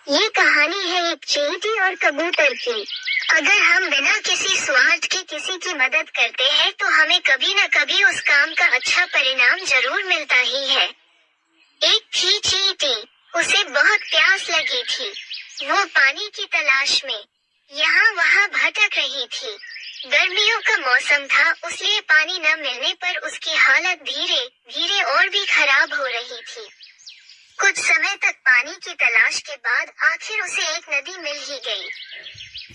ये कहानी है एक चींटी और कबूतर की। अगर हम बिना किसी स्वार्थ के किसी की मदद करते हैं तो हमें कभी न कभी उस काम का अच्छा परिणाम जरूर मिलता ही है। एक थी चींटी, उसे बहुत प्यास लगी थी। वो पानी की तलाश में यहाँ वहाँ भटक रही थी। गर्मियों का मौसम था, इसलिए पानी न मिलने पर उसकी हालत धीरे धीरे और भी खराब हो रही थी। कुछ समय तक पानी की तलाश के बाद आखिर उसे एक नदी मिल ही गई।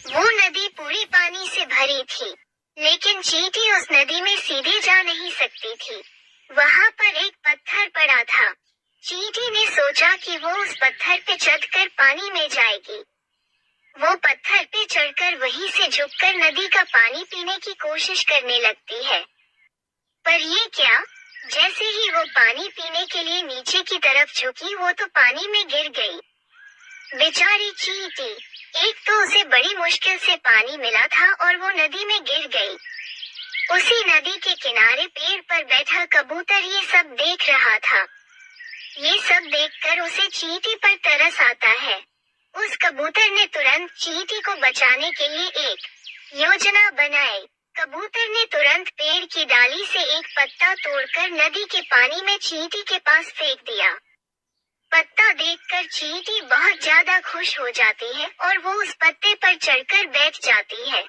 वो नदी पूरी पानी से भरी थी, लेकिन चींटी उस नदी में सीधे जा नहीं सकती थी। वहाँ पर एक पत्थर पड़ा था। चींटी ने सोचा कि वो उस पत्थर पे चढ़कर पानी में जाएगी। वो पत्थर पे चढ़कर वहीं से झुककर नदी का पानी पीने की कोशिश करने लगती है। पर ये क्या, जैसे ही वो पानी पीने के लिए नीचे की तरफ झुकी वो तो पानी में गिर गई। बेचारी चींटी, एक तो उसे बड़ी मुश्किल से पानी मिला था और वो नदी में गिर गई। उसी नदी के किनारे पेड़ पर बैठा कबूतर ये सब देख रहा था। ये सब देखकर उसे चींटी पर तरस आता है। उस कबूतर ने तुरंत चींटी को बचाने के लिए एक योजना बनाई। कबूतर ने तुरंत पेड़ की डाली से एक पत्ता तोड़कर नदी के पानी में चींटी के पास फेंक दिया। पत्ता देखकर चींटी बहुत ज्यादा खुश हो जाती है और वो उस पत्ते पर चढ़कर बैठ जाती है।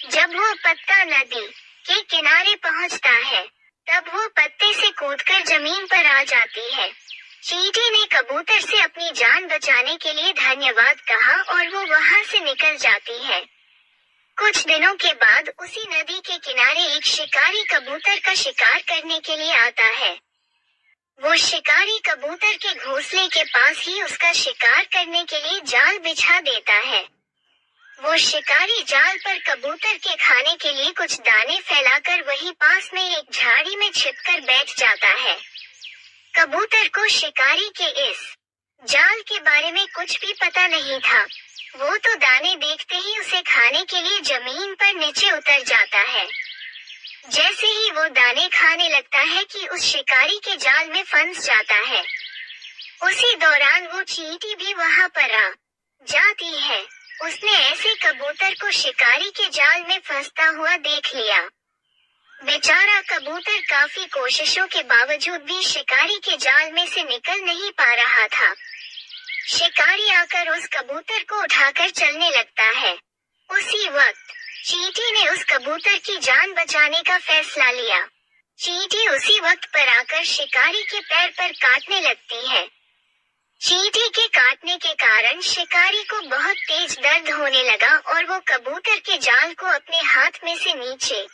जब वो पत्ता नदी के किनारे पहुंचता है, तब वो पत्ते से कूदकर जमीन पर आ जाती है। चींटी ने कबूतर से अपनी जान बचाने के लिए धन्यवाद कहा और वो वहां से निकल जाती है। कुछ दिनों के बाद उसी नदी के किनारे एक शिकारी कबूतर का शिकार करने के लिए आता है। वो शिकारी कबूतर के घोंसले के पास ही उसका शिकार करने के लिए जाल बिछा देता है। वो शिकारी जाल पर कबूतर के खाने के लिए कुछ दाने फैलाकर वहीं पास में एक झाड़ी में छिपकर बैठ जाता है। कबूतर को शिकारी के इस जाल के बारे में कुछ भी पता नहीं था। वो तो दाने देखते ही उसे खाने के लिए जमीन पर नीचे उतर जाता है। जैसे ही वो दाने खाने लगता है कि उस शिकारी के जाल में फंस जाता है। उसी दौरान वो चींटी भी वहां पर आ जाती है। उसने ऐसे कबूतर को शिकारी के जाल में फंसता हुआ देख लिया। बेचारा कबूतर काफी कोशिशों के बावजूद भी शिकारी के जाल में से निकल नहीं पा रहा था। शिकारी आकर उस कबूतर को उठाकर चलने लगता है। उसी वक्त चींटी ने उस कबूतर की जान बचाने का फैसला लिया। चींटी उसी वक्त पर आकर शिकारी के पैर पर काटने लगती है। चींटी के काटने के कारण शिकारी को बहुत तेज दर्द होने लगा और वो कबूतर के जाल को अपने हाथ में से नीचे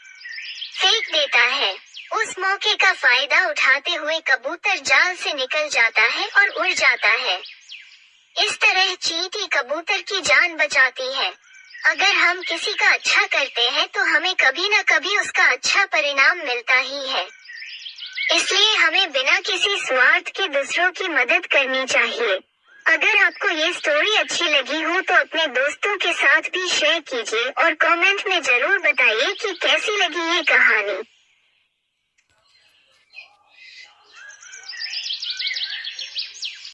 फेंक देता है। उस मौके का फायदा उठाते हुए कबूतर जाल से निकल जाता है और उड़ जाता है। इस तरह चींटी कबूतर की जान बचाती है। अगर हम किसी का अच्छा करते हैं तो हमें कभी न कभी उसका अच्छा परिणाम मिलता ही है। इसलिए हमें बिना किसी स्वार्थ के दूसरों की मदद करनी चाहिए। अगर आपको ये स्टोरी अच्छी लगी हो तो अपने दोस्तों के साथ भी शेयर कीजिए और कमेंट में जरूर बताइए कि कैसी लगी ये कहानी।